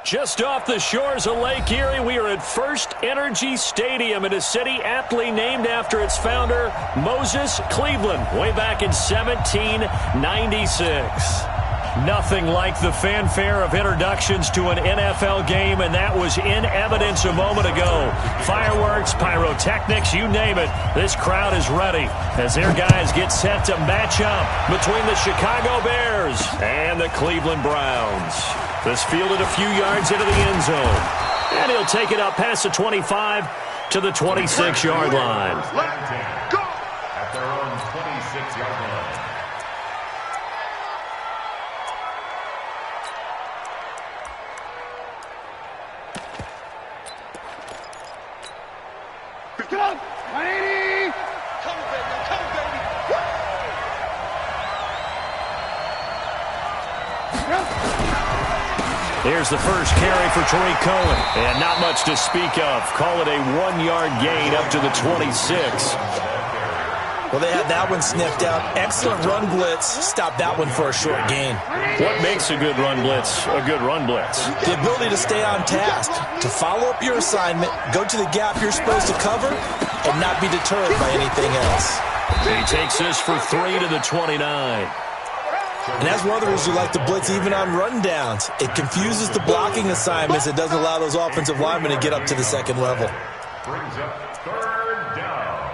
Just off the shores of Lake Erie, we are at First Energy Stadium in a city aptly named after its founder, Moses Cleveland, way back in 1796. Nothing like the fanfare of introductions to an NFL game, and that was in evidence a moment ago. Fireworks, pyrotechnics, you name it. This crowd is ready as their guys get set to match up between the Chicago Bears and the Cleveland Browns. This fielded a few yards into the end zone, and he'll take it up past the 25 to the 26-yard line. Go at their own 26-yard line. Come on, 180. Come, baby. Come, baby. Here's the first carry for Tariq Cohen. And not much to speak of. Call it a 1-yard gain up to the 26. Well, they had that one sniffed out. Excellent run blitz. Stop that one for a short gain. What makes a good run blitz a good run blitz? The ability to stay on task, to follow up your assignment, go to the gap you're supposed to cover, and not be deterred by anything else. He takes this for 3 to the 29. And that's one of the reasons you like to blitz even on rundowns. It confuses the blocking assignments. It doesn't allow those offensive linemen to get up to the second level. Brings up third down.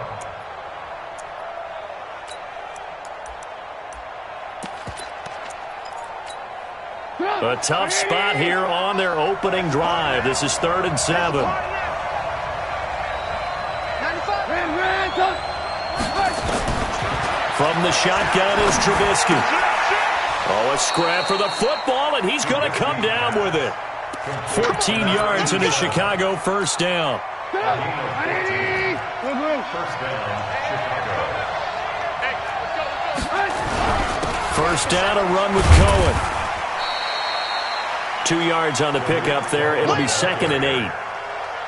A tough spot here on their opening drive. This is 3rd and 7. From the shotgun is Trubisky. Oh, a scrap for the football, and he's going to come down with it. 14 yards in a Chicago first down. First down, Chicago. First down, a run with Cohen. 2 yards on the pickup there. It'll be 2nd and 8.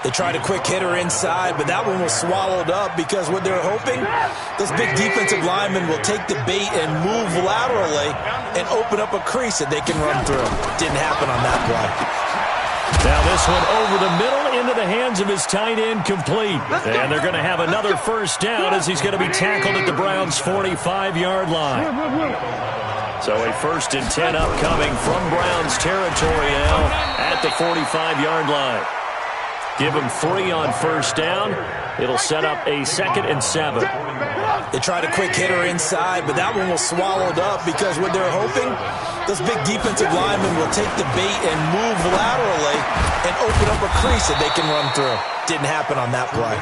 They tried a quick hitter inside, but that one was swallowed up because what they're hoping, those big defensive linemen will take the bait and move laterally and open up a crease that they can run through. Didn't happen on that play. Now this one over the middle into the hands of his tight end, complete. And they're going to have another first down as he's going to be tackled at the Browns' 45-yard line. So a 1st and 10 upcoming from Browns territory now at the 45-yard line. Give him 3 on first down. It'll set up a 2nd and 7. They tried a quick hitter inside, but that one was swallowed up because what they're hoping, those big defensive linemen will take the bait and move laterally and open up a crease that they can run through. Didn't happen on that play.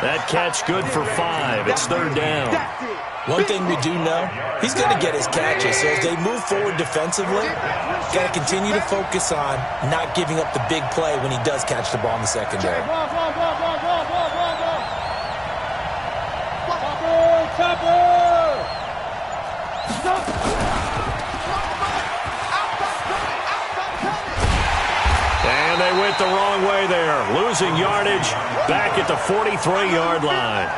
That catch good for 5. It's 3rd down. One thing we do know, he's going to get his catches. So as they move forward defensively, got to continue to focus on not giving up the big play when he does catch the ball in the secondary. And they went the wrong way there. Losing yardage back at the 43-yard line.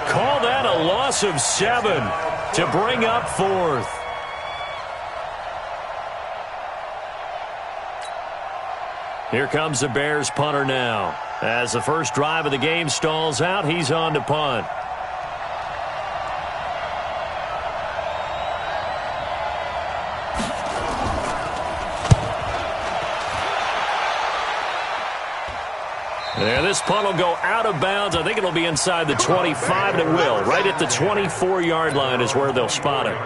Call that a loss of 7 to bring up 4th. Here comes the Bears punter now. As the first drive of the game stalls out, he's on to punt. There, this punt will go out of bounds. I think it'll be inside the 25, and it will. Right at the 24-yard line is where they'll spot it.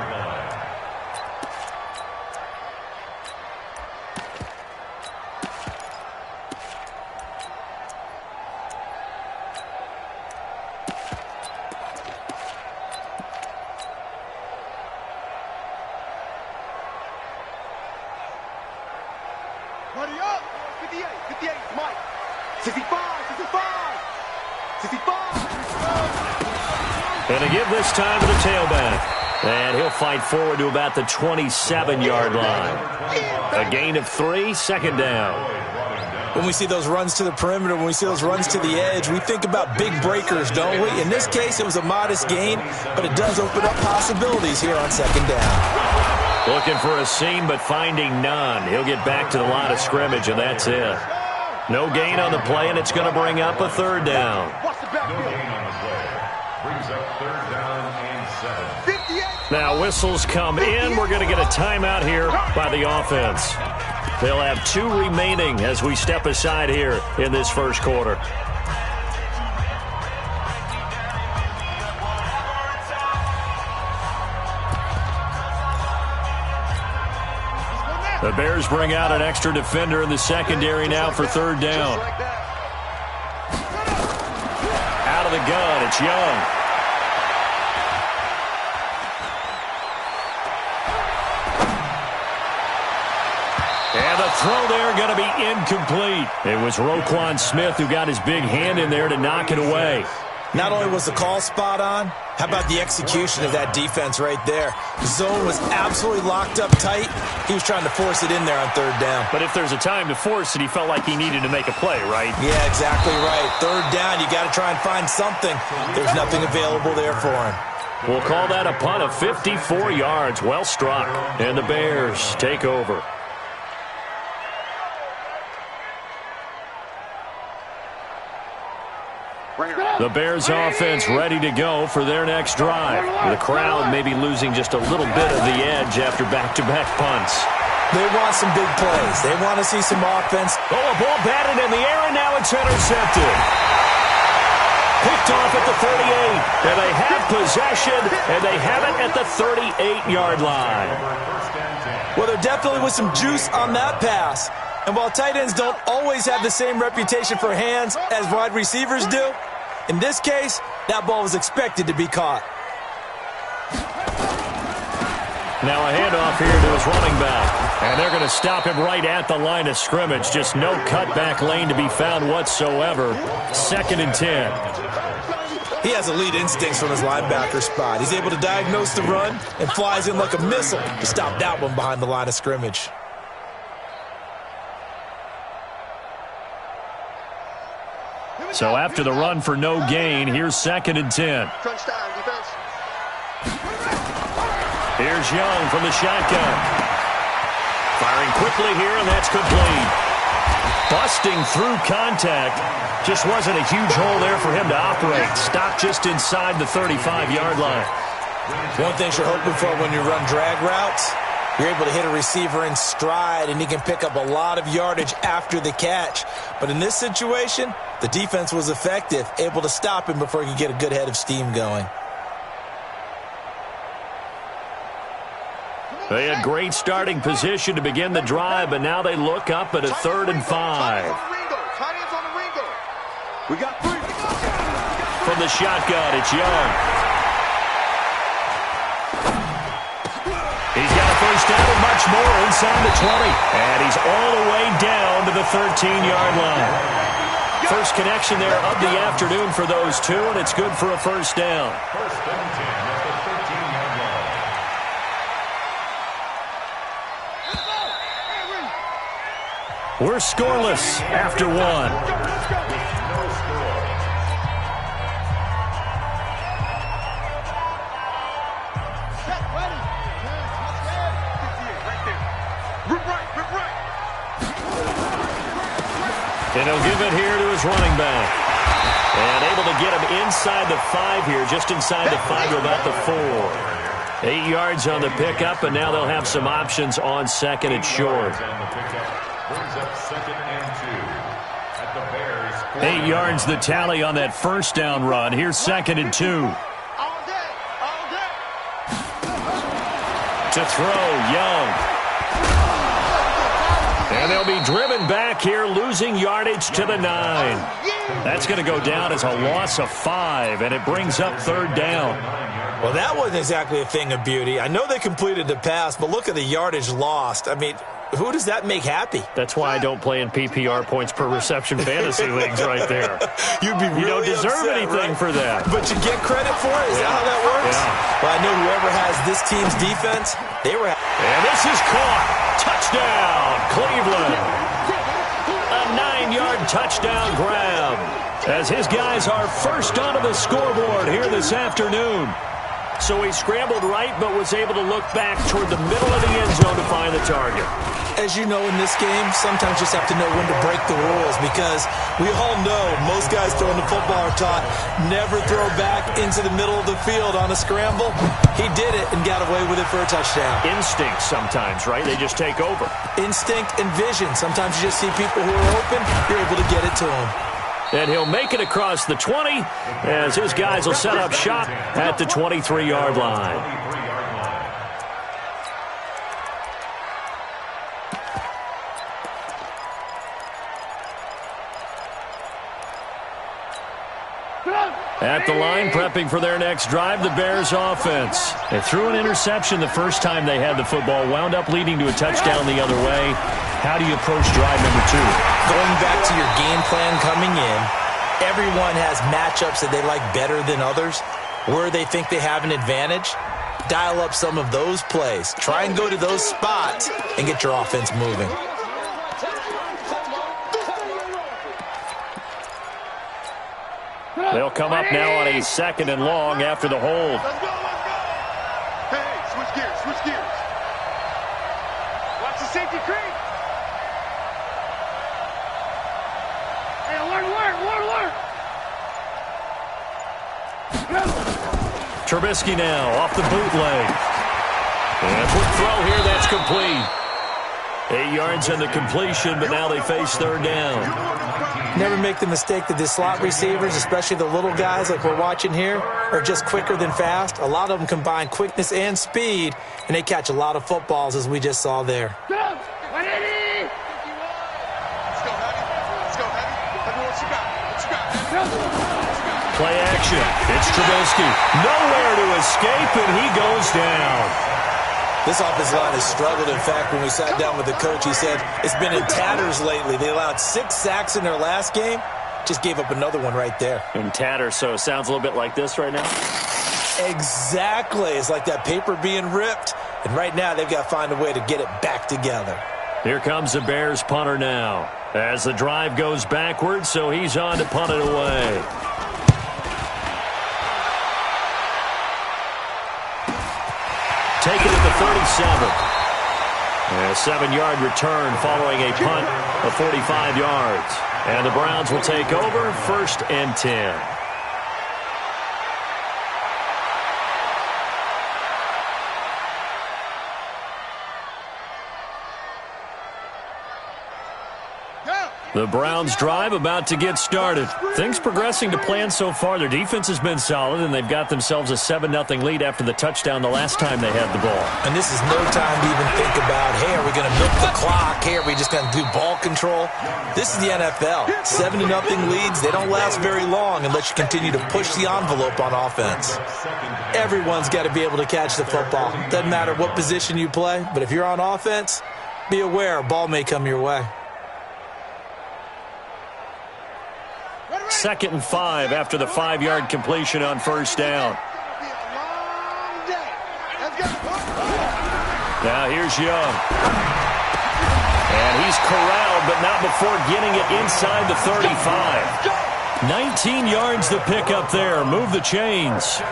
Hurry up! 58, 58, Mike. 65, 65, 65. And to give this time to the tailback. And he'll fight forward to about the 27-yard line. A gain of 3, 2nd down. When we see those runs to the perimeter, when we see those runs to the edge, we think about big breakers, don't we? In this case, it was a modest gain, but it does open up possibilities here on second down. Looking for a seam, but finding none. He'll get back to the line of scrimmage, and that's it. No gain on the play, and it's going to bring up a third down. No gain on the play. Brings up third down and 7. Now whistles come in. We're going to get a timeout here by the offense. They'll have 2 remaining as we step aside here in this first quarter. The Bears bring out an extra defender in the secondary now for third down. Out of the gun, it's Young. And the throw there going to be incomplete. It was Roquan Smith who got his big hand in there to knock it away. Not only was the call spot on, how about the execution of that defense right there? The zone was absolutely locked up tight. He was trying to force it in there on third down. But if there's a time to force it, he felt like he needed to make a play, right? Yeah, exactly right. Third down, you got to try and find something. There's nothing available there for him. We'll call that a punt of 54 yards. Well struck. And the Bears take over. The Bears offense ready to go for their next drive. The crowd may be losing just a little bit of the edge after back-to-back punts. They want some big plays. They want to see some offense. Oh, a ball batted in the air, and now it's intercepted. Picked off at the 38. And they have possession, and they have it at the 38-yard line. Well, there definitely was some juice on that pass. And while tight ends don't always have the same reputation for hands as wide receivers do, in this case, that ball was expected to be caught. Now a handoff here to his running back. And they're going to stop him right at the line of scrimmage. Just no cutback lane to be found whatsoever. 2nd and 10. He has elite instincts from his linebacker spot. He's able to diagnose the run and flies in like a missile to stop that one behind the line of scrimmage. So after the run for no gain, here's 2nd and 10. Crunch time, defense. Here's Young from the shotgun. Firing quickly here, and that's complete. Busting through contact. Just wasn't a huge hole there for him to operate. Stopped just inside the 35-yard line. One thing you're hoping for when you run drag routes, you're able to hit a receiver in stride, and he can pick up a lot of yardage after the catch. But in this situation, the defense was effective, able to stop him before he could get a good head of steam going. They had great starting position to begin the drive, but now they look up at a 3rd and 5. We got 3. From the shotgun, it's Young. He's got a first down and much more inside the 20. And he's all the way down to the 13-yard line. First connection there of the afternoon for those two, and it's good for a first down. First and 10 at the 13-yard line. We're scoreless after one. No score. And he'll give it here to his running back. And able to get him inside the 5 here, just inside the 5 to about the 4. 8 yards on the pickup, and now they'll have some options on 2nd and short. Brings up 2nd and 2 at the Bears. 8 yards the tally on that first down run. Here's 2nd and 2. All day. To throw, Young. And they'll be driven back here, losing yardage to the 9. That's going to go down as a loss of 5, and it brings up 3rd down. Well, that wasn't exactly a thing of beauty. I know they completed the pass, but look at the yardage lost. I mean, who does that make happy? That's why I don't play in PPR points per reception fantasy leagues right there. You'd be really You don't deserve upset, anything right? for that. But you get credit for it? Is that how that works? Yeah. Well, I know whoever has this team's defense, they were... And this is caught. Touchdown, Cleveland. A 7-yard touchdown grab, as his guys are first onto the scoreboard here this afternoon. So he scrambled right, but was able to look back toward the middle of the end zone to find the target. As you know, in this game, sometimes you just have to know when to break the rules, because we all know most guys throwing the football are taught never throw back into the middle of the field on a scramble. He did it and got away with it for a touchdown. Instinct sometimes, right? They just take over. Instinct and vision. Sometimes you just see people who are open, you're able to get it to them. And he'll make it across the 20 as his guys will set up shop at the 23-yard line. At the line, prepping for their next drive, the Bears offense. They threw an interception the first time they had the football, wound up leading to a touchdown the other way. How do you approach drive number 2? Going back to your game plan coming in, everyone has matchups that they like better than others, where they think they have an advantage. Dial up some of those plays. Try and go to those spots and get your offense moving. They'll come up now on a 2nd and long after the hold. Let's go, let's go. Hey, switch gears, switch gears. Watch the safety creep. Hey, alert, alert, alert, alert. Trubisky now off the bootleg. And a quick throw here, that's complete. 8 yards on the completion, but now they face 3rd down. Never make the mistake that the slot receivers, especially the little guys like we're watching here, are just quicker than fast. A lot of them combine quickness and speed, and they catch a lot of footballs, as we just saw there. Let's go, heavy. Let's go, heavy. What you got? What you got? Play action. It's Trubisky. Nowhere to escape, and he goes down. This offensive line has struggled. In fact, when we sat down with the coach, he said it's been in tatters lately. They allowed 6 sacks in their last game. Just gave up another one right there. In tatters, so it sounds a little bit like this right now? Exactly. It's like that paper being ripped. And right now, they've got to find a way to get it back together. Here comes the Bears punter now, as the drive goes backwards, so he's on to punt it away. Taken at the 37. A 7-yard return following a punt of 45 yards. And the Browns will take over, 1st and 10. The Browns drive about to get started. Things progressing to plan so far. Their defense has been solid, and they've got themselves a 7-0 lead after the touchdown the last time they had the ball. And this is no time to even think about, hey, are we going to milk the clock? Hey, are we just going to do ball control? This is the NFL. 7-0 leads, they don't last very long unless you continue to push the envelope on offense. Everyone's got to be able to catch the football. Doesn't matter what position you play, but if you're on offense, be aware a ball may come your way. 2nd and 5 after the 5-yard completion on 1st down. Now here's Young. And he's corralled, but not before getting it inside the 35. 19 yards the pickup there. Move the chains.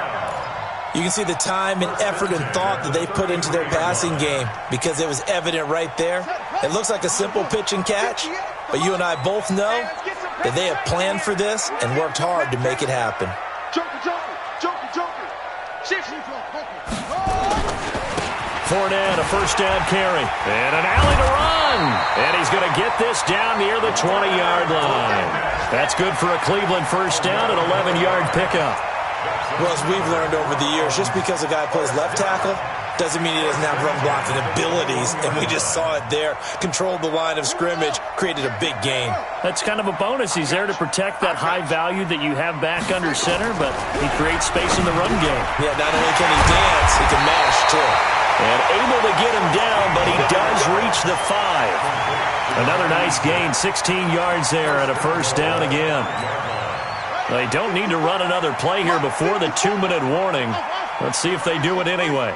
You can see the time and effort and thought that they put into their passing game, because it was evident right there. It looks like a simple pitch and catch, but you and I both know that they have planned for this and worked hard to make it happen. Fournette, a 1st down carry. And an alley to run. And he's going to get this down near the 20-yard line. That's good for a Cleveland 1st down, an 11-yard pickup. Well, as we've learned over the years, just because a guy plays left tackle doesn't mean he doesn't have run blocking abilities, and we just saw it there. Controlled the line of scrimmage, created a big gain. That's kind of a bonus. He's there to protect that high value that you have back under center, but he creates space in the run game. Yeah, not only can he dance, he can mash, too. And able to get him down, but he does reach the 5. Another nice gain, 16 yards there and a 1st down again. They don't need to run another play here before the 2-minute warning. Let's see if they do it anyway.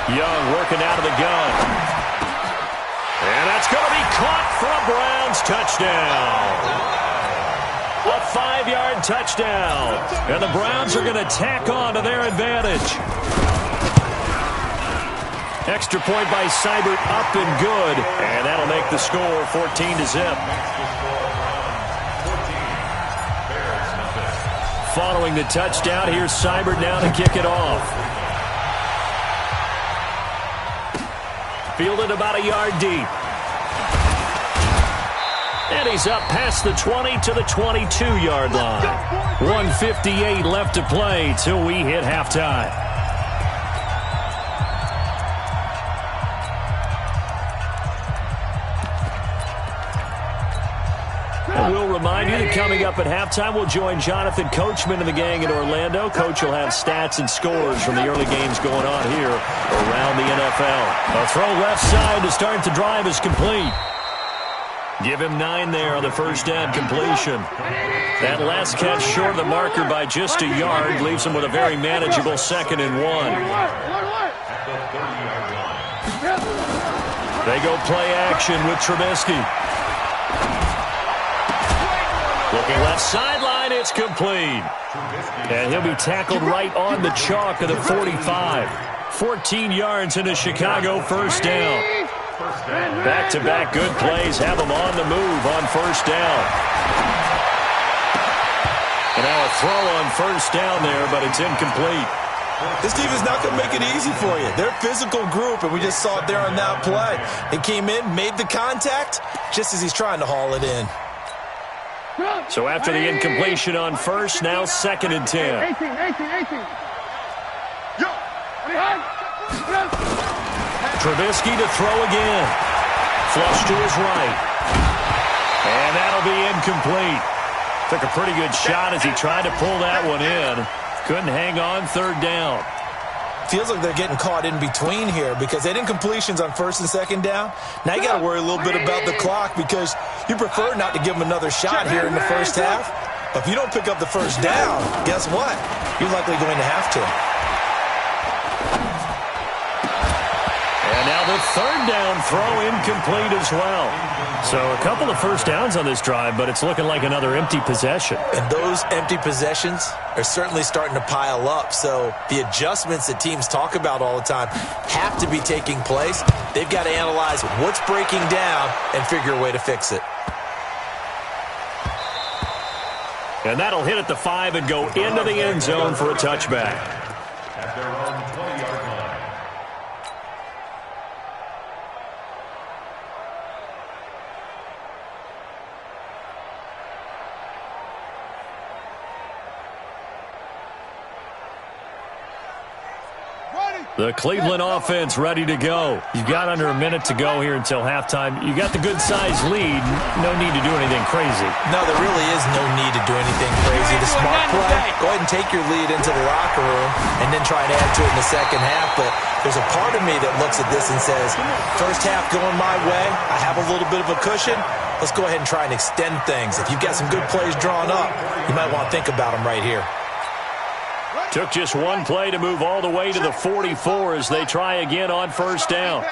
Young working out of the gun. And that's going to be caught for a Browns touchdown. A 5-yard touchdown. And the Browns are going to tack on to their advantage. Extra point by Seibert, up and good. And that'll make the score 14-0. Following the touchdown, here's Seibert now to kick it off. Fielded about a yard deep. And he's up past the 20 to the 22-yard line. 1:58 left to play till we hit halftime. And we'll remind you that coming up at halftime, we'll join Jonathan Coachman and the gang in Orlando. Coach will have stats and scores from the early games going on here around the NFL. A throw left side to start the drive is complete. Give him 9 there on the first down completion. That last catch short of the marker by just a yard leaves him with a very manageable 2nd and 1. They go play action with Trubisky. Looking left sideline, it's complete. And he'll be tackled right on the chalk of the 45. 14 yards into Chicago, first down. Back-to-back good plays have them on the move on first down. And now a throw on first down there, but it's incomplete. This team is not going to make it easy for you. They're a physical group, and we just saw it there on that play. He came in, made the contact, just as he's trying to haul it in. So after the incompletion on first, now 2nd and 10. 18. Trubisky to throw again. Flush to his right. And that'll be incomplete. Took a pretty good shot as he tried to pull that one in. Couldn't hang on, 3rd down. Feels like they're getting caught in between here because they had incompletions on 1st and 2nd down. Now you got to worry a little bit about the clock because you prefer not to give them another shot here in the first half. But if you don't pick up the first down, guess what? You're likely going to have to. And now the 3rd down throw incomplete as well. So a couple of first downs on this drive, but it's looking like another empty possession. And those empty possessions are certainly starting to pile up. So the adjustments that teams talk about all the time have to be taking place. They've got to analyze what's breaking down and figure a way to fix it. And that'll hit at the 5 and go into the end zone for a touchback. At their own 20-yard line. The Cleveland offense ready to go. You've got under a minute to go here until halftime. You got the good-sized lead. No need to do anything crazy. No, there really is no need to do anything crazy. The smart play, go ahead and take your lead into the locker room and then try and add to it in the second half. But there's a part of me that looks at this and says, first half going my way, I have a little bit of a cushion. Let's go ahead and try and extend things. If you've got some good plays drawn up, you might want to think about them right here. Took just one play to move all the way to the 44 as they try again on first down.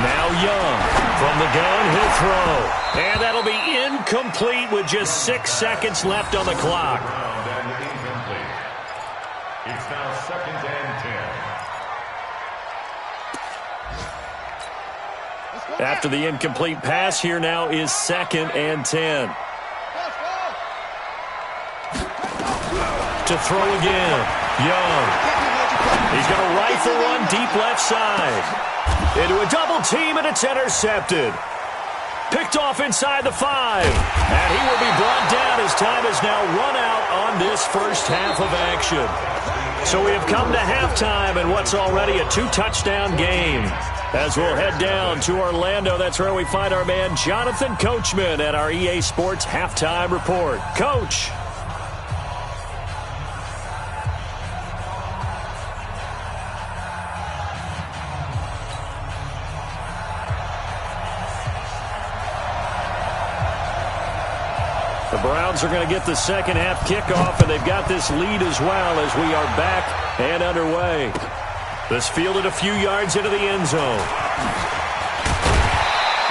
Now Young from the gun, he'll throw. And that'll be incomplete with just 6 seconds left on the clock. It's now 2nd and 10. After the incomplete pass, here now is 2nd and 10. To throw again, Young. He's going to rifle one deep left side. Into a double team, and it's intercepted. Picked off inside the 5. And he will be brought down as time has now run out on this first half of action. So we have come to halftime in what's already a 2-touchdown game. As we'll head down to Orlando, that's where we find our man Jonathan Coachman at our EA Sports Halftime Report. Coach. The Browns are going to get the second half kickoff, and they've got this lead as well as we are back and underway. This fielded a few yards into the end zone.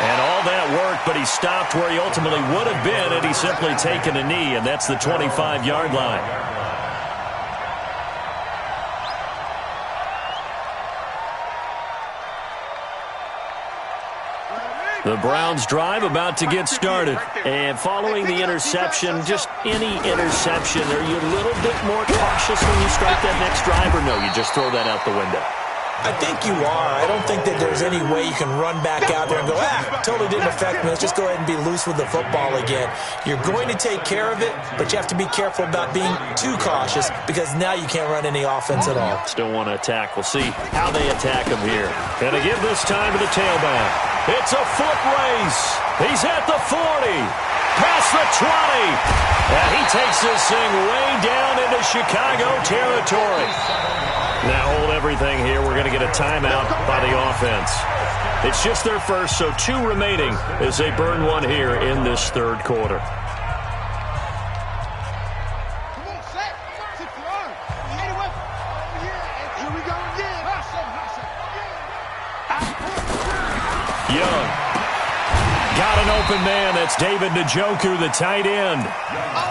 And all that work, but he stopped where he ultimately would have been had he simply taken a knee, and that's the 25-yard line. The Browns drive about to get started. And following the interception, just any interception, are you a little bit more cautious when you start that next drive, or no, you just throw that out the window? I think you are. I don't think that there's any way you can run back out there and go, totally didn't affect me. Let's just go ahead and be loose with the football again. You're going to take care of it, but you have to be careful about being too cautious because now you can't run any offense at all. Still want to attack. We'll see how they attack him here. Going to give this time to the tailback. It's a foot race. He's at the 40. Past the 20. And he takes this thing way down into Chicago territory. Now hold everything here. We're going to get a timeout by the offense. It's just their first, so 2 remaining as they burn one here in this third quarter. Come on, set. Set your arm. Hit it with. Over here. And here we go again. Young. Got an open man. That's David Njoku, the tight end.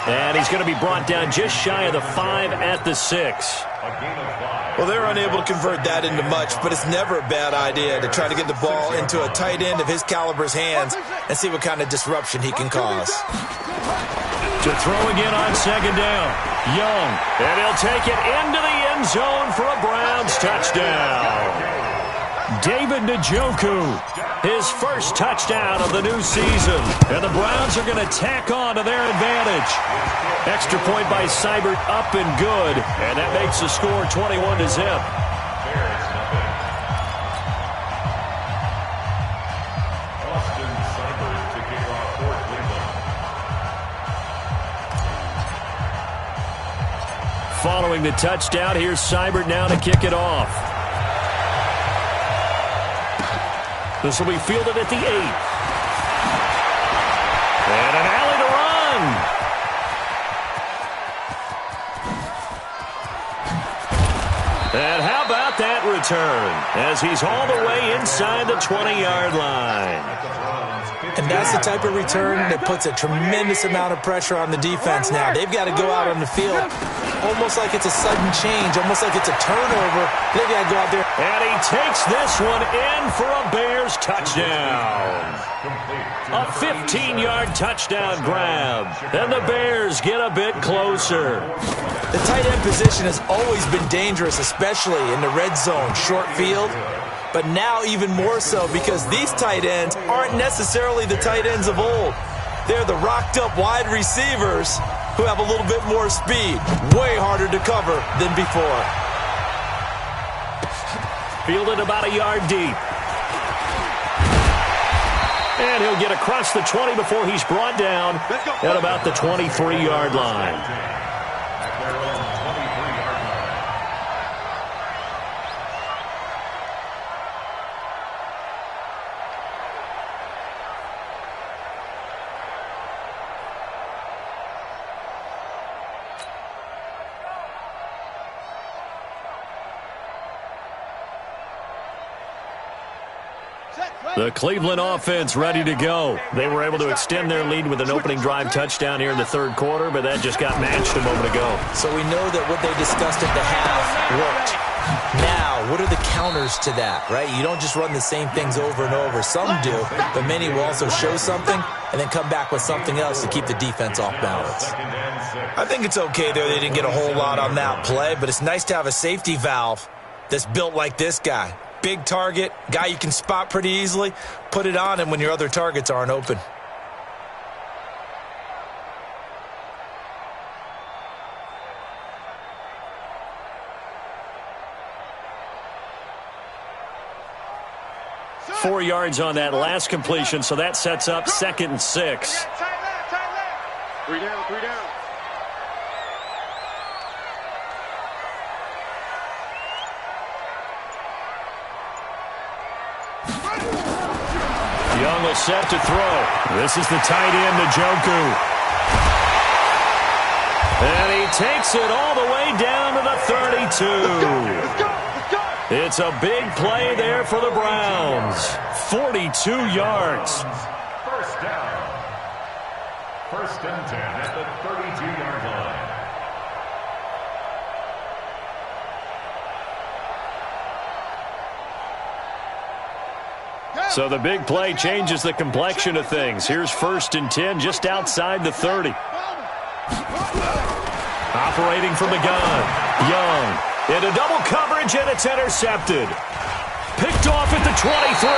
And he's going to be brought down just shy of the 5 at the 6. Well, they're unable to convert that into much, but it's never a bad idea to try to get the ball into a tight end of his caliber's hands and see what kind of disruption he can cause. To throw again on second down. Young. And he'll take it into the end zone for a Browns touchdown. David Njoku, his first touchdown of the new season. And the Browns are going to tack on to their advantage. Extra point by Seibert, up and good. And that makes the score 21-0. Following the touchdown, here's Seibert now to kick it off. This will be fielded at the 8. And an alley to run. And how about that return as he's all the way inside the 20-yard line. And that's the type of return that puts a tremendous amount of pressure on the defense now. They've got to go out on the field almost like it's a sudden change, almost like it's a turnover. They've got to go out there. And he takes this one in for a Bears touchdown. A 15-yard touchdown grab. And the Bears get a bit closer. The tight end position has always been dangerous, especially in the red zone, short field. But now even more so because these tight ends aren't necessarily the tight ends of old. They're the rocked-up wide receivers who have a little bit more speed. Way harder to cover than before. Fielded about a yard deep. And he'll get across the 20 before he's brought down at about the 23-yard line. The Cleveland offense ready to go. They were able to extend their lead with an opening drive touchdown here in the third quarter, but that just got matched a moment ago. So we know that what they discussed at the half worked. Now, what are the counters to that, right? You don't just run the same things over and over. Some do, but many will also show something and then come back with something else to keep the defense off balance. I think it's okay there. They didn't get a whole lot on that play, but it's nice to have a safety valve that's built like this guy. Big target, guy you can spot pretty easily. Put it on him when your other targets aren't open. – 4 yards on that last completion, so that sets up 2nd and 6. Tight left. 3 down, 3 down. Young will set to throw. This is the tight end, Njoku. And he takes it all the way down to the 32. Let's go. It's a big play there for the Browns. 42 yards. First down. First and 10 at the 32-yard line. So the big play changes the complexion of things. Here's first and 10 just outside the 30. Operating from the gun. Young into double coverage, and it's intercepted. Picked off at the 23.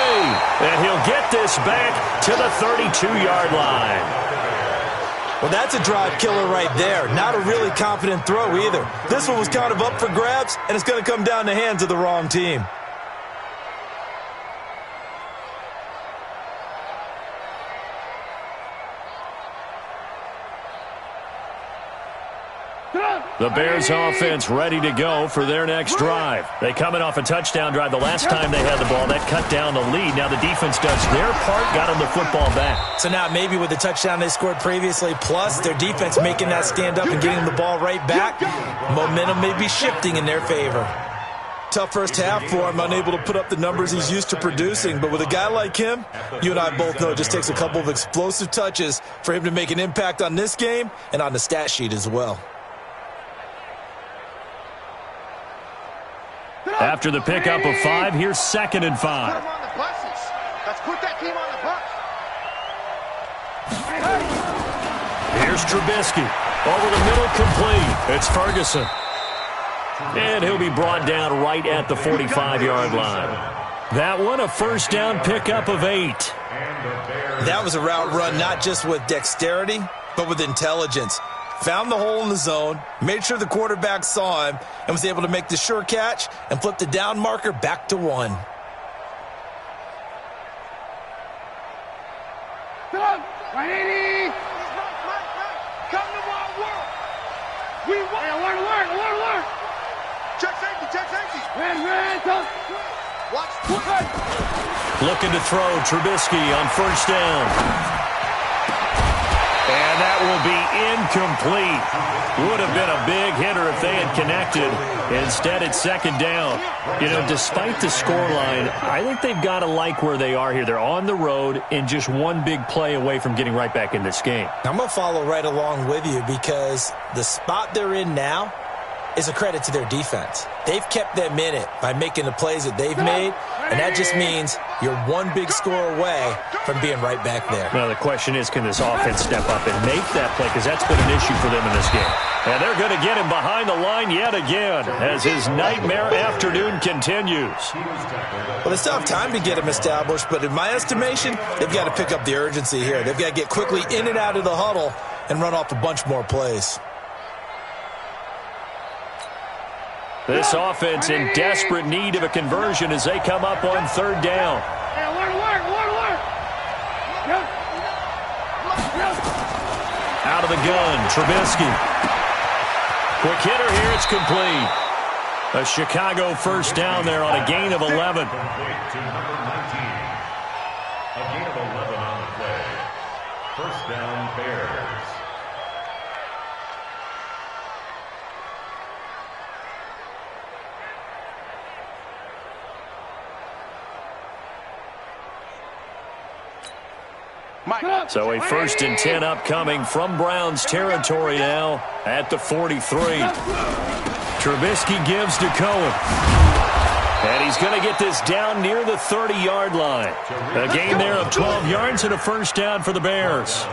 And he'll get this back to the 32-yard line. Well, that's a drive killer right there. Not a really confident throw either. This one was kind of up for grabs, and it's going to come down the hands of the wrong team. The Bears offense ready to go for their next drive. They coming off a touchdown drive. The last time they had the ball, that cut down the lead. Now the defense does their part, got them the football back. So now maybe with the touchdown they scored previously, plus their defense making that stand up and getting the ball right back, momentum may be shifting in their favor. Tough first half for him, unable to put up the numbers he's used to producing. But with a guy like him, you and I both know it just takes a couple of explosive touches for him to make an impact on this game and on the stat sheet as well. After the pickup of 5, here's second and 5. Put them on the buses. Let's put that team on the bus. Here's Trubisky. Over the middle, complete. It's Ferguson. And he'll be brought down right at the 45-yard line. That one, a first down pickup of 8. That was a route run not just with dexterity, but with intelligence. Found the hole in the zone, made sure the quarterback saw him, and was able to make the sure catch and flip the down marker back to 1. Right, 80. Come to Wild World. We want. Alert. Check safety. Red, watch. Looking to throw, Trubisky on first down. And that will be incomplete. Would have been a big hitter if they had connected. Instead, it's second down. You know, despite the scoreline, I think they've got to like where they are here. They're on the road and just one big play away from getting right back in this game. I'm going to follow right along with you because the spot they're in now is a credit to their defense. They've kept them in it by making the plays that they've made, and that just means you're one big score away from being right back there. Well, the question is, can this offense step up and make that play? Because that's been an issue for them in this game. And they're going to get him behind the line yet again as his nightmare afternoon continues. Well, they still have time to get him established, but in my estimation, they've got to pick up the urgency here. They've got to get quickly in and out of the huddle and run off a bunch more plays. This offense in desperate need of a conversion as they come up on third down. Alert. Out of the gun, Trubisky. Quick hitter here, it's complete. A Chicago first down there on a gain of 11. To number 19. A gain of 11 on the play. First down, Bears. So a first and 10 upcoming from Browns territory now at the 43. Trubisky gives to Cohen. And he's going to get this down near the 30-yard line. A gain there of 12 yards and a first down for the Bears.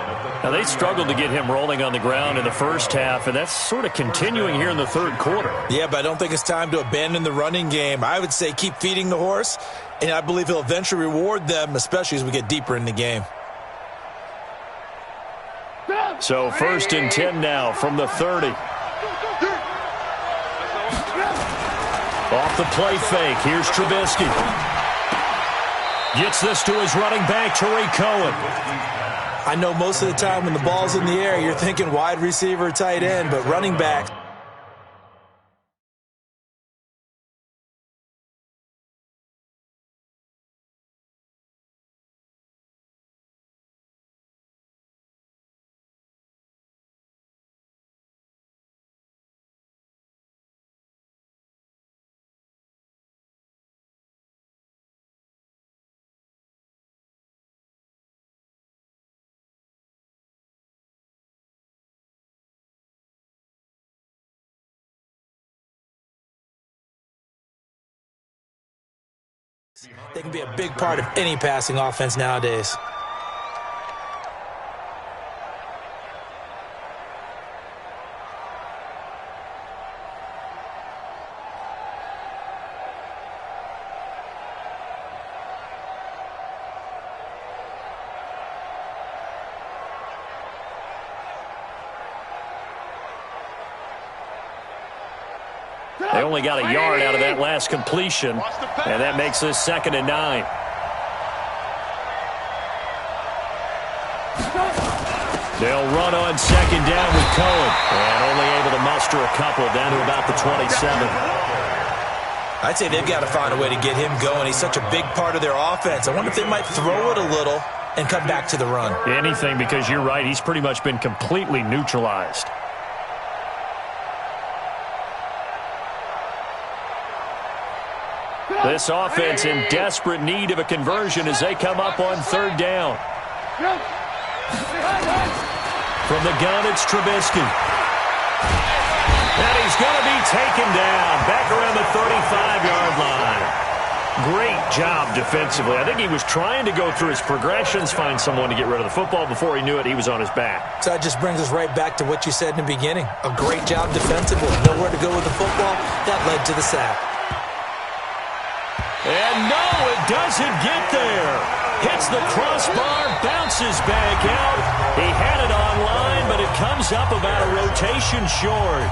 Now, they struggled to get him rolling on the ground in the first half, and that's sort of continuing here in the third quarter. Yeah, but I don't think it's time to abandon the running game. I would say keep feeding the horse, and I believe he'll eventually reward them, especially as we get deeper in the game. So first and 10 now from the 30. Off the play fake, here's Trubisky. Gets this to his running back, Tariq Cohen. I know most of the time when the ball's in the air, you're thinking wide receiver, tight end, but running back, They can be a big part of any passing offense nowadays. They only got a yard out of that last completion, and that makes this 2nd and 9. They'll run on 2nd down with Cohen, and only able to muster a couple down to about the 27. I'd say they've got to find a way to get him going. He's such a big part of their offense. I wonder if they might throw it a little and come back to the run. Anything, because you're right, he's pretty much been completely neutralized. This offense in desperate need of a conversion as they come up on 3rd down. From the gun, it's Trubisky. And he's going to be taken down back around the 35-yard line. Great job defensively. I think he was trying to go through his progressions, find someone to get rid of the football. Before he knew it, he was on his back. So that just brings us right back to what you said in the beginning. A great job defensively. Nowhere to go with the football. That led to the sack. And no, it doesn't get there. Hits the crossbar, bounces back out. He had it online, but it comes up about a rotation short.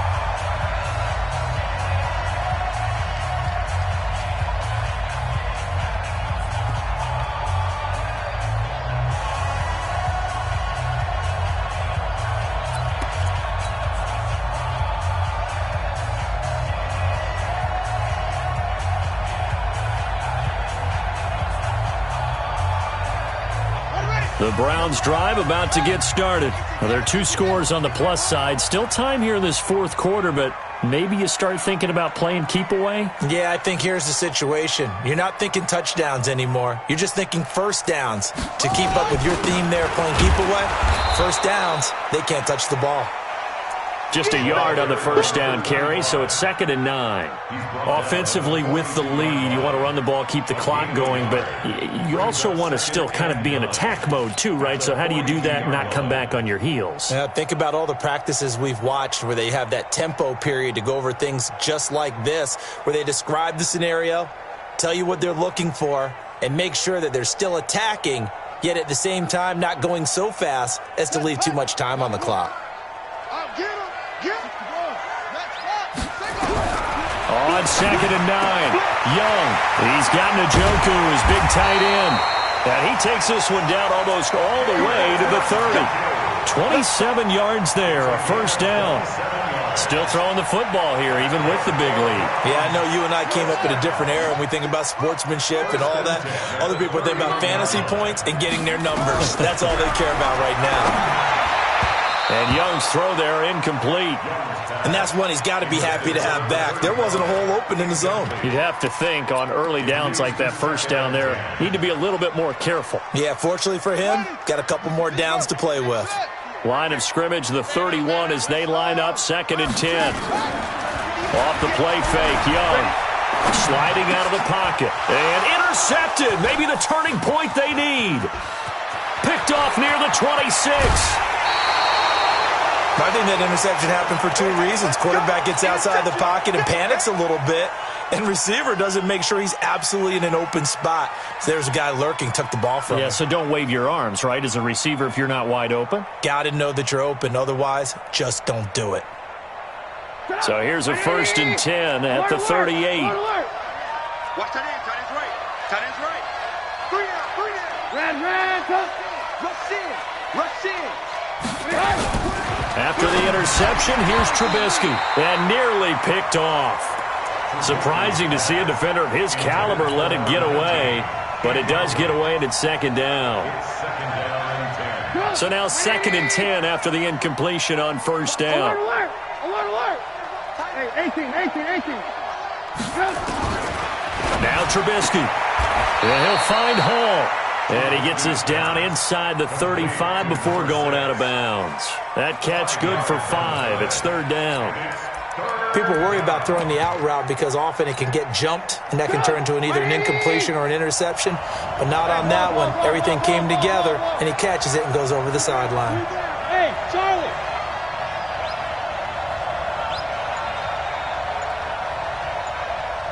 The Browns drive about to get started. Well, there are 2 scores on the plus side. Still time here in this 4th quarter, but maybe you start thinking about playing keep away? Yeah, I think here's the situation. You're not thinking touchdowns anymore. You're just thinking first downs. To keep up with your theme there, playing keep away, first downs, they can't touch the ball. Just a yard on the first down carry, so it's 2nd and 9. Offensively with the lead, you want to run the ball, keep the clock going, but you also want to still kind of be in attack mode too, right? So how do you do that and not come back on your heels? Think about all the practices we've watched where they have that tempo period to go over things just like this, where they describe the scenario, tell you what they're looking for, and make sure that they're still attacking, yet at the same time not going so fast as to leave too much time on the clock. On 2nd and 9, Young. He's got Njoku, his big tight end. And he takes this one down almost all the way to the 30. 27 yards there, a first down. Still throwing the football here, even with the big lead. Yeah, I know you and I came up in a different era and we think about sportsmanship and all that. Other people think about fantasy points and getting their numbers. That's all they care about right now. And Young's throw there incomplete. And that's one he's got to be happy to have back. There wasn't a hole open in the zone. You'd have to think on early downs like that first down there, need to be a little bit more careful. Yeah, fortunately for him, got a couple more downs to play with. Line of scrimmage, the 31 as they line up, 2nd and 10. Off the play fake, Young sliding out of the pocket. And intercepted, maybe the turning point they need. Picked off near the 26. I think that interception happened for 2 reasons. Quarterback gets outside the pocket and panics a little bit, and receiver doesn't make sure he's absolutely in an open spot. So there's a guy lurking, took the ball from him. Yeah, so don't wave your arms, right, as a receiver if you're not wide open? Got to know that you're open. Otherwise, just don't do it. So here's a 1st and 10 at the 38. Watch that end, tight end's right. Tight end's right. 3 down. Rush in. After the interception, here's Trubisky, and nearly picked off. Surprising to see a defender of his caliber let it get away, but it does get away, and it's 2nd down. So now 2nd and 10 after the incompletion on first down. Alert! Hey, 18. Now Trubisky, and he'll find Hall. And he gets us down inside the 35 before going out of bounds. That catch good for 5. It's 3rd down. People worry about throwing the out route because often it can get jumped, and that can turn into either an incompletion or an interception. But not on that one. Everything came together, and he catches it and goes over the sideline. Hey, Charlie!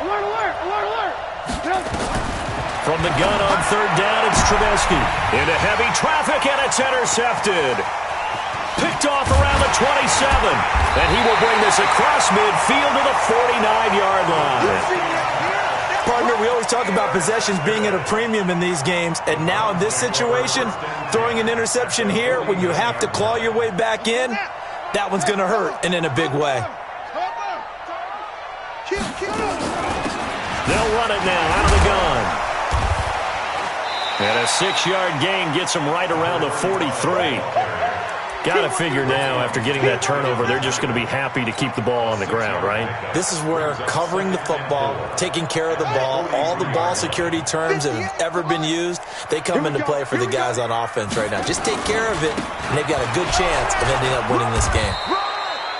Alert, alert, alert, alert! From the gun on third down, it's Trubisky. Into heavy traffic, and it's intercepted. Picked off around the 27. And he will bring this across midfield to the 49-yard line. Partner, we always talk about possessions being at a premium in these games. And now in this situation, throwing an interception here when you have to claw your way back in, that one's going to hurt, and in a big way. They'll run it now out of the gun. And a 6-yard gain gets them right around the 43. Got to figure now, after getting that turnover, they're just going to be happy to keep the ball on the ground, right? This is where covering the football, taking care of the ball, all the ball security terms that have ever been used, they come into play for the guys on offense right now. Just take care of it, and they've got a good chance of ending up winning this game.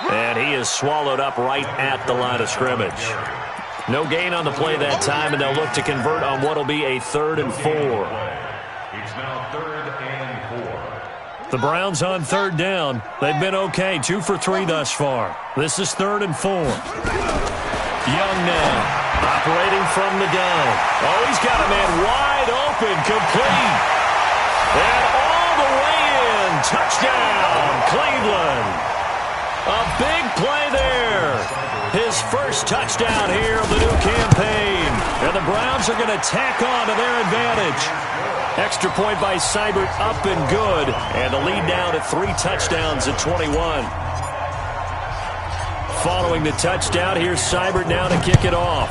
And he is swallowed up right at the line of scrimmage. No gain on the play that time, and they'll look to convert on what will be a 3rd and 4. It's now 3rd and 4. The Browns on third down. They've been okay, 2 for 3 thus far. This is 3rd and 4. Young now, operating from the gun. Oh, he's got a man wide open, complete. And all the way in. Touchdown, Cleveland. A big play there. His first touchdown here of the new campaign. And the Browns are going to tack on to their advantage. Extra point by Seibert, up and good. And the lead down to 3 touchdowns at 21. Following the touchdown, here's Seibert now to kick it off.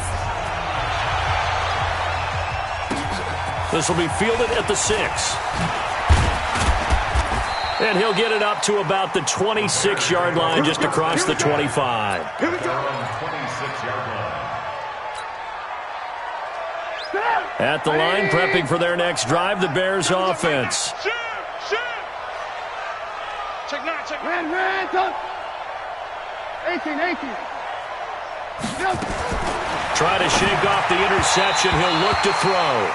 This will be fielded at the 6. And he'll get it up to about the 26-yard line, just across the 25. Here we go. 26-yard line. At the line, prepping for their next drive, the Bears offense. Shoot! Check 9, check 9. Ran, done. 18. Try to shake off the interception. He'll look to throw.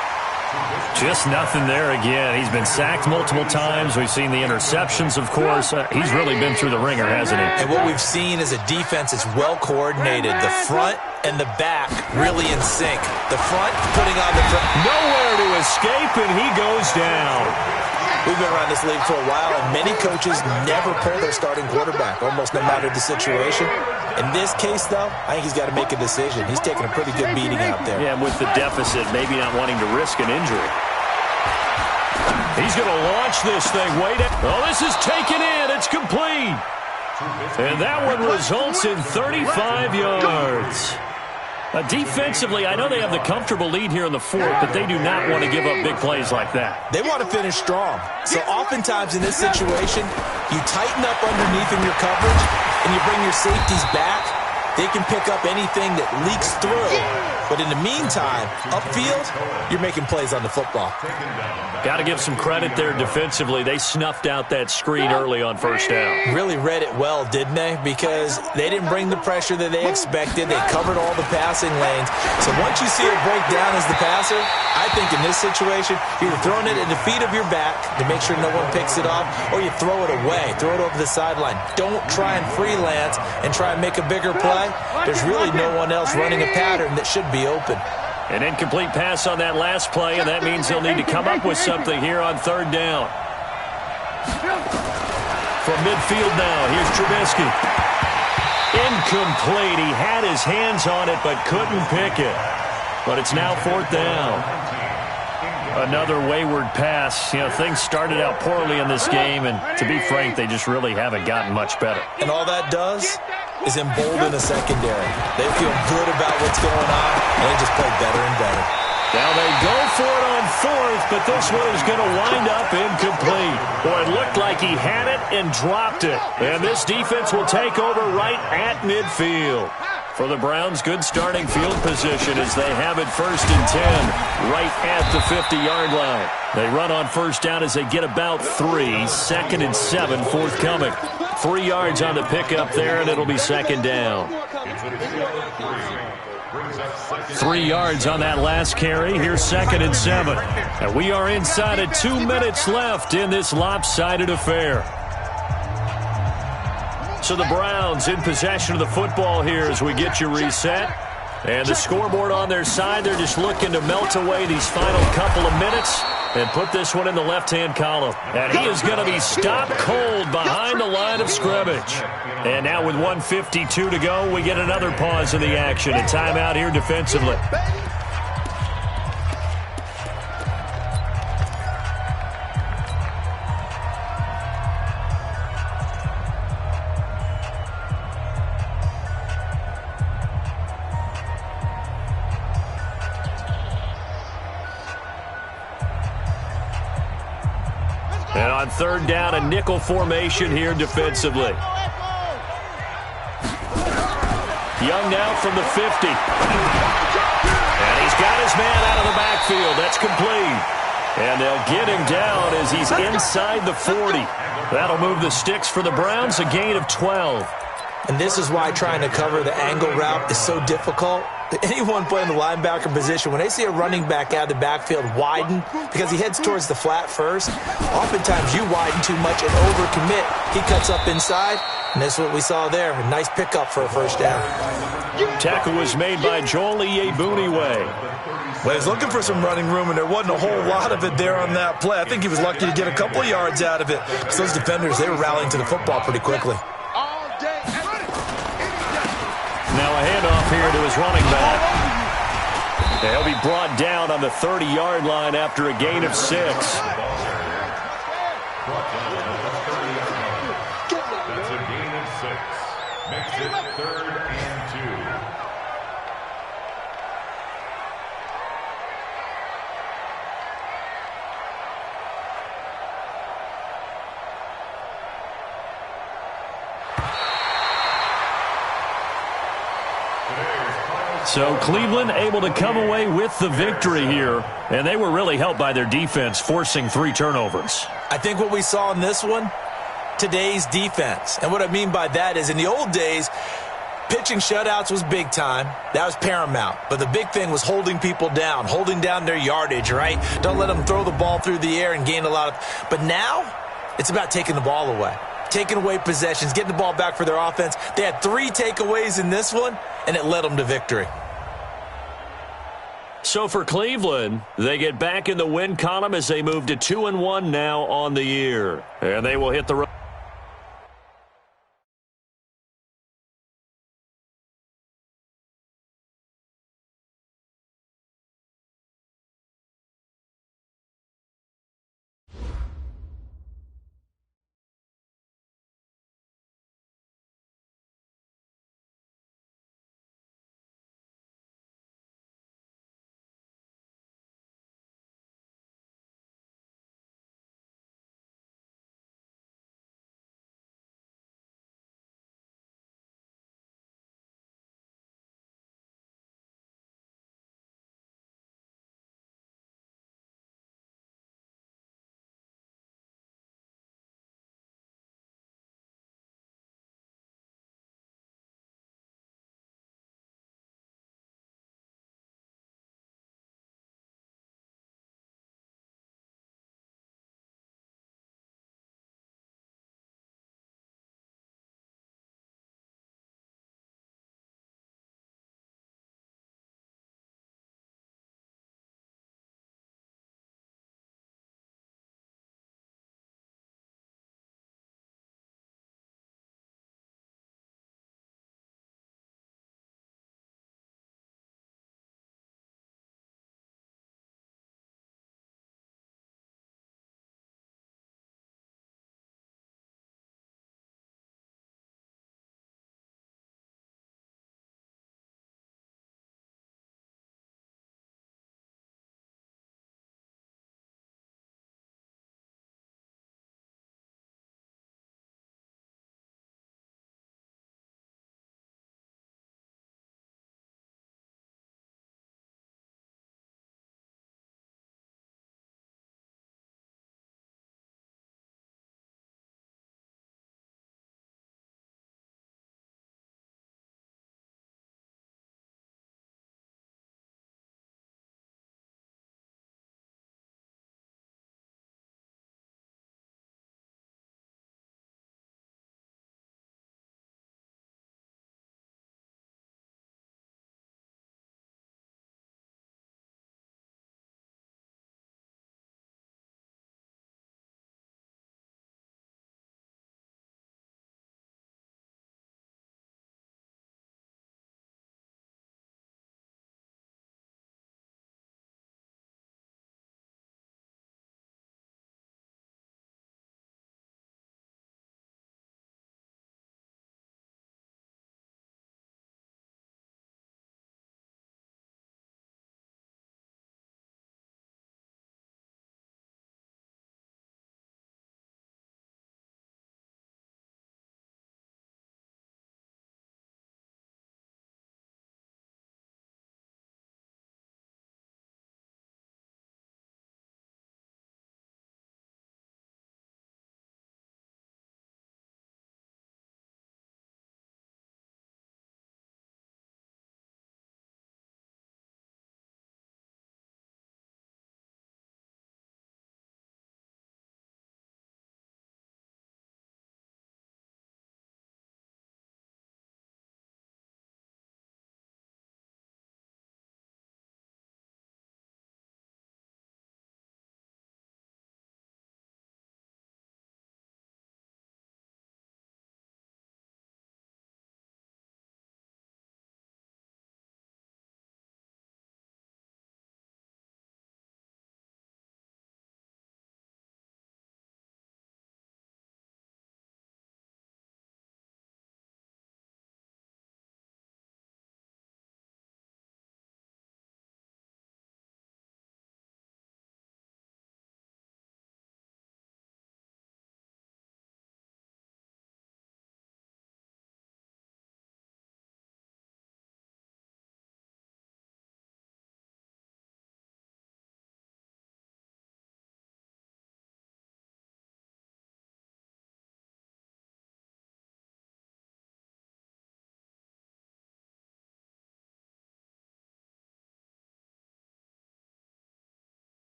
Just nothing there again. He's been sacked multiple times. We've seen the interceptions, of course. He's really been through the ringer, hasn't he? And what we've seen is a defense that's well coordinated. The front and the back really in sync. The front putting on the front. Nowhere to escape, and he goes down. We've been around this league for a while, and many coaches never pull their starting quarterback, almost no matter the situation. In this case, though, I think he's got to make a decision. He's taking a pretty good beating out there. Yeah, and with the deficit, maybe not wanting to risk an injury. He's going to launch this thing. Wait. Oh, this is taken in. It's complete. And that one results in 35 yards. Defensively, I know they have the comfortable lead here in the 4th, but they do not want to give up big plays like that. They want to finish strong. So oftentimes in this situation, you tighten up underneath in your coverage, and you bring your safeties back. They can pick up anything that leaks through. But in the meantime, upfield, you're making plays on the football. Got to give some credit there defensively. They snuffed out that screen early on first down. Really read it well, didn't they? Because they didn't bring the pressure that they expected. They covered all the passing lanes. So once you see it break down as the passer, I think in this situation, you're throwing it at the feet of your back to make sure no one picks it off, or you throw it away, throw it over the sideline. Don't try and freelance and try and make a bigger play. There's really no one else running a pattern that should be open. An incomplete pass on that last play, and that means they'll need to come up with something here on third down. From midfield now, here's Trubisky. Incomplete. He had his hands on it, but couldn't pick it. But it's now 4th down. Another wayward pass. You know, things started out poorly in this game, and to be frank, they just really haven't gotten much better. And all that does is embolden the secondary. They feel good about what's going on, and they just play better and better. Now they go for it on 4th, but this one is going to wind up incomplete. Boy, it looked like he had it and dropped it. And this defense will take over right at midfield. For the Browns, good starting field position as they have it 1st and 10, right at the 50-yard line. They run on first down as they get about 3, 2nd and 7 forthcoming. 3 yards on the pickup there, and it'll be second down. 3 yards on that last carry. Here's 2nd and 7. And we are inside of 2 minutes left in this lopsided affair. So the Browns in possession of the football here as we get you reset. And the scoreboard on their side, they're just looking to melt away these final couple of minutes and put this one in the left-hand column. And he is going to be stopped cold behind the line of scrimmage. And now with 1:52 to go, we get another pause in the action. A timeout here defensively. And on 3rd down, a nickel formation here defensively. Young now from the 50. And he's got his man out of the backfield. That's complete. And they'll get him down as he's inside the 40. That'll move the sticks for the Browns, a gain of 12. And this is why trying to cover the angle route is so difficult. Anyone playing the linebacker position, when they see a running back out of the backfield widen because he heads towards the flat first, oftentimes you widen too much and overcommit. He cuts up inside, and that's what we saw there. A nice pickup for a first down. Tackle was made by Joel Iyiegbuniwe. Well, he was looking for some running room, and there wasn't a whole lot of it there on that play. I think he was lucky to get a couple of yards out of it. So those defenders, they were rallying to the football pretty quickly. Now a handoff here to his running back. He'll be brought down on the 30-yard line after a gain of 6. That's a gain of 6. Makes it 3rd and 2. So Cleveland able to come away with the victory here, and they were really helped by their defense, forcing 3 turnovers. I think what we saw in this one, today's defense. And what I mean by that is in the old days, pitching shutouts was big time. That was paramount. But the big thing was holding people down, holding down their yardage, right? Don't let them throw the ball through the air and gain a lot of... But now, it's about taking the ball away. Taking away possessions, getting the ball back for their offense. They had 3 takeaways in this one, and it led them to victory. So for Cleveland, they get back in the win column as they move to 2-1 now on the year. And they will hit the road.